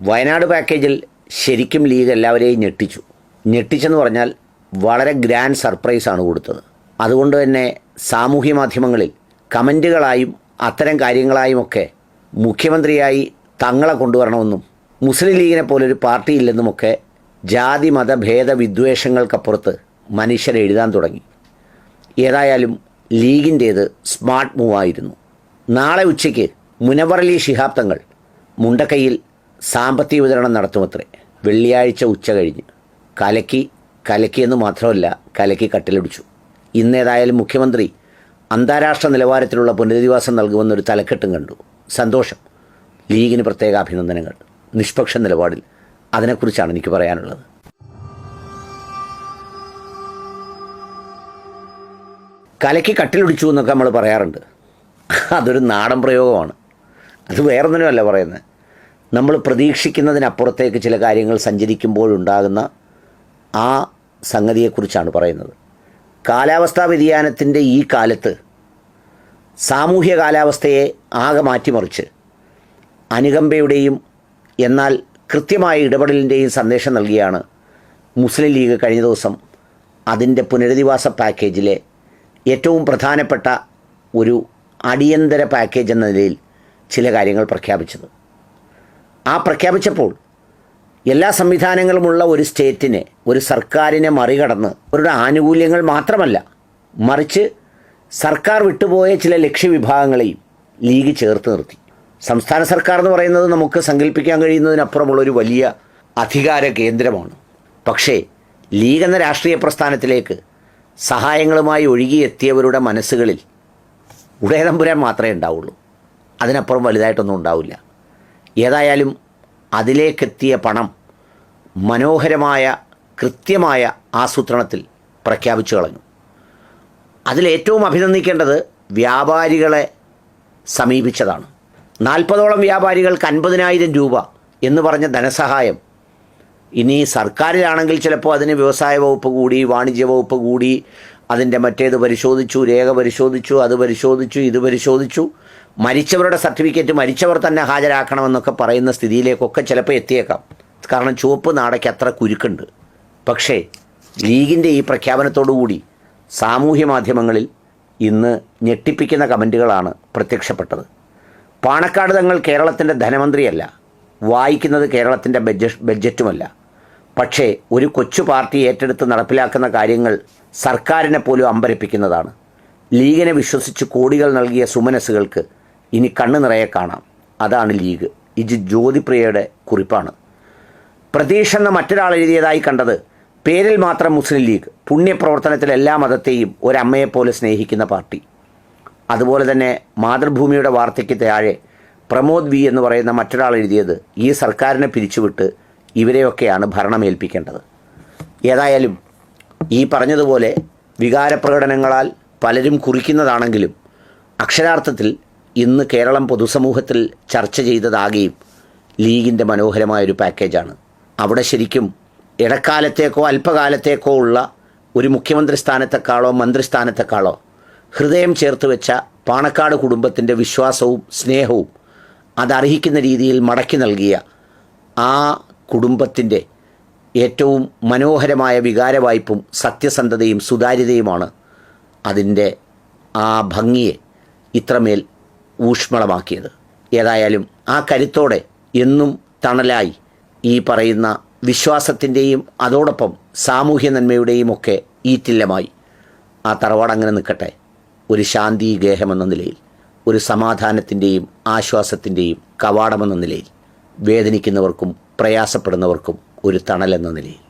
വയനാട് പാക്കേജിൽ ശരിക്കും ലീഗ് എല്ലാവരെയും ഞെട്ടിച്ചെന്ന് പറഞ്ഞാൽ വളരെ ഗ്രാൻഡ് സർപ്രൈസാണ് കൊടുത്തത്. അതുകൊണ്ട് തന്നെ സാമൂഹ്യ മാധ്യമങ്ങളിൽ കമൻറ്റുകളായും അത്തരം കാര്യങ്ങളായുമൊക്കെ മുഖ്യമന്ത്രിയായി തങ്ങളെ കൊണ്ടുവരണമെന്നും മുസ്ലിം ലീഗിനെ പോലൊരു പാർട്ടിയില്ലെന്നുമൊക്കെ ജാതി മത ഭേദ വിദ്വേഷങ്ങൾക്കപ്പുറത്ത് മനുഷ്യർ എഴുതാൻ തുടങ്ങി. ഏതായാലും ലീഗിൻ്റേത് സ്മാർട്ട് മൂവായിരുന്നു. നാളെ ഉച്ചയ്ക്ക് മുനവറലി ശിഹാബ് തങ്ങൾ മുണ്ടക്കൈയിൽ സാമ്പത്തിക വിതരണം നടത്തുമത്രേ. വെള്ളിയാഴ്ച ഉച്ച കഴിഞ്ഞ് കലക്കിയെന്ന് മാത്രമല്ല, കലക്കി കട്ടിലടിച്ചു. ഇന്നേതായാലും മുഖ്യമന്ത്രി അന്താരാഷ്ട്ര നിലവാരത്തിലുള്ള പുനരധിവാസം നൽകുമെന്നൊരു തലക്കെട്ടും കണ്ടു. സന്തോഷം. ലീഗിന് പ്രത്യേക അഭിനന്ദനങ്ങൾ. നിഷ്പക്ഷ നിലപാടിൽ അതിനെക്കുറിച്ചാണ് എനിക്ക് പറയാനുള്ളത്. കലക്കി കട്ടിലൊടിച്ചു എന്നൊക്കെ നമ്മൾ പറയാറുണ്ട്. അതൊരു നാടൻ പ്രയോഗമാണ്. അത് വേറൊന്നിനുമല്ല പറയുന്നത്. നമ്മൾ പ്രതീക്ഷിക്കുന്നതിനപ്പുറത്തേക്ക് ചില കാര്യങ്ങൾ സഞ്ചരിക്കുമ്പോഴുണ്ടാകുന്ന ആ സംഗതിയെക്കുറിച്ചാണ് പറയുന്നത്. കാലാവസ്ഥാ വ്യതിയാനത്തിൻ്റെ ഈ കാലത്ത് സാമൂഹ്യ കാലാവസ്ഥയെ ആകെ മാറ്റിമറിച്ച് അനുകമ്പയുടെയും എന്നാൽ കൃത്യമായ ഇടപെടലിൻ്റെയും സന്ദേശം നൽകിയാണ് മുസ്ലിം ലീഗ് കഴിഞ്ഞ ദിവസം അതിൻ്റെ പുനരധിവാസ പാക്കേജിലെ ഏറ്റവും പ്രധാനപ്പെട്ട ഒരു അടിയന്തര പാക്കേജ് എന്ന നിലയിൽ ചില കാര്യങ്ങൾ പ്രഖ്യാപിച്ചത്. ആ പ്രഖ്യാപിച്ചപ്പോൾ എല്ലാ സംവിധാനങ്ങളുമുള്ള ഒരു സ്റ്റേറ്റിനെ, ഒരു സർക്കാരിനെ മറികടന്ന് അവരുടെ ആനുകൂല്യങ്ങൾ മാത്രമല്ല, മറിച്ച് സർക്കാർ വിട്ടുപോയ ചില ലക്ഷ്യവിഭാഗങ്ങളെയും ലീഗ് ചേർത്ത് നിർത്തി. സംസ്ഥാന സർക്കാർ എന്ന് പറയുന്നത് നമുക്ക് സങ്കല്പിക്കാൻ കഴിയുന്നതിനപ്പുറമുള്ളൊരു വലിയ അധികാര കേന്ദ്രമാണ്. പക്ഷേ ലീഗ് എന്ന രാഷ്ട്രീയ പ്രസ്ഥാനത്തിലേക്ക് സഹായങ്ങളുമായി ഒഴുകിയെത്തിയവരുടെ മനസ്സുകളിൽ ഉടയതമ്പുരാൻ മാത്രമേ ഉണ്ടാവുള്ളൂ. അതിനപ്പുറം വലുതായിട്ടൊന്നും ഉണ്ടാവില്ല. ഏതായാലും അതിലേക്കെത്തിയ പണം മനോഹരമായ കൃത്യമായ ആസൂത്രണത്തിൽ പ്രഖ്യാപിച്ചു കളഞ്ഞു. അതിലേറ്റവും അഭിനന്ദിക്കേണ്ടത് വ്യാപാരികളെ സമീപിച്ചതാണ്. 40ഓളം വ്യാപാരികൾക്ക് 50,000 രൂപ എന്ന് പറഞ്ഞ ധനസഹായം ഇനി സർക്കാരിലാണെങ്കിൽ ചിലപ്പോൾ അതിന് വ്യവസായ വകുപ്പ് കൂടി, വാണിജ്യ വകുപ്പ് കൂടി, അതിൻ്റെ മറ്റേത് പരിശോധിച്ചു, രേഖ പരിശോധിച്ചു, അത് പരിശോധിച്ചു, ഇത് പരിശോധിച്ചു, മരിച്ചവരുടെ സർട്ടിഫിക്കറ്റ് മരിച്ചവർ തന്നെ ഹാജരാക്കണമെന്നൊക്കെ പറയുന്ന സ്ഥിതിയിലേക്കൊക്കെ ചിലപ്പോൾ എത്തിയേക്കാം. കാരണം ചുവപ്പ് നാടയ്ക്ക് അത്ര കുരുക്കുണ്ട്. പക്ഷേ ലീഗിൻ്റെ ഈ പ്രഖ്യാപനത്തോടുകൂടി സാമൂഹ്യ മാധ്യമങ്ങളിൽ ഇന്ന് ഞെട്ടിപ്പിക്കുന്ന കമൻറ്റുകളാണ് പ്രത്യക്ഷപ്പെട്ടത്. പാണക്കാട് തങ്ങൾ കേരളത്തിൻ്റെ ധനമന്ത്രിയല്ല, വായിക്കുന്നത് കേരളത്തിൻ്റെ ബഡ്ജറ്റുമല്ല. പക്ഷേ ഒരു കൊച്ചു പാർട്ടി ഏറ്റെടുത്ത് നടപ്പിലാക്കുന്ന കാര്യങ്ങൾ സർക്കാരിനെ പോലും അമ്പരപ്പിക്കുന്നതാണ്. ലീഗിനെ വിശ്വസിച്ച് കോടികൾ നൽകിയ സുമനസ്സുകൾക്ക് ഇനി കണ്ണു നിറയെ കാണാം. അതാണ് ലീഗ്. ഇത് ജ്യോതിപ്രിയയുടെ കുറിപ്പാണ്. പ്രതീക്ഷ എന്ന മറ്റൊരാൾ എഴുതിയതായി കണ്ടത് പേരിൽ മാത്രം മുസ്ലിം ലീഗ്, പുണ്യപ്രവർത്തനത്തിൽ എല്ലാ മതത്തെയും ഒരമ്മയെപ്പോലെ സ്നേഹിക്കുന്ന പാർട്ടി. അതുപോലെ തന്നെ മാതൃഭൂമിയുടെ വാർത്തയ്ക്ക് താഴെ പ്രമോദ് വി എന്ന് പറയുന്ന മറ്റൊരാൾ എഴുതിയത് ഈ സർക്കാരിനെ പിരിച്ചുവിട്ട് ഇവരെയൊക്കെയാണ് ഭരണമേൽപ്പിക്കേണ്ടത്. ഏതായാലും ഈ പറഞ്ഞതുപോലെ വികാരപ്രകടനങ്ങളാൽ പലരും കുറിക്കുന്നതാണെങ്കിലും അക്ഷരാർത്ഥത്തിൽ ഇന്ന് കേരളം പൊതുസമൂഹത്തിൽ ചർച്ച ചെയ്തതാകെയും ലീഗിൻ്റെ മനോഹരമായൊരു പാക്കേജാണ്. അവിടെ ശരിക്കും ഇടക്കാലത്തേക്കോ അല്പകാലത്തേക്കോ ഉള്ള ഒരു മുഖ്യമന്ത്രി സ്ഥാനത്തെക്കാളോ മന്ത്രിസ്ഥാനത്തെക്കാളോ ഹൃദയം ചേർത്ത് വെച്ച പാണക്കാട് കുടുംബത്തിൻ്റെ വിശ്വാസവും സ്നേഹവും അതർഹിക്കുന്ന രീതിയിൽ മടക്കി നൽകിയ ആ കുടുംബത്തിൻ്റെ ഏറ്റവും മനോഹരമായ വികാരവായ്പും സത്യസന്ധതയും സുതാര്യതയുമാണ് അതിൻ്റെ ആ ഭംഗിയെ ഇത്രമേൽ ഊഷ്മളമാക്കിയത്. ഏതായാലും ആ കരുത്തോടെ എന്നും തണലായി ഈ പറയുന്ന വിശ്വാസത്തിൻ്റെയും അതോടൊപ്പം സാമൂഹ്യ നന്മയുടെയും ഒക്കെ ഈറ്റില്ലമായി ആ തറവാടങ്ങനെ നിൽക്കട്ടെ. ഒരു ശാന്തി ഗേഹമെന്ന നിലയിൽ, ഒരു സമാധാനത്തിൻ്റെയും ആശ്വാസത്തിൻ്റെയും കവാടമെന്ന നിലയിൽ, വേദനിക്കുന്നവർക്കും പ്രയാസപ്പെടുന്നവർക്കും ഒരു തണലെന്ന നിലയിൽ.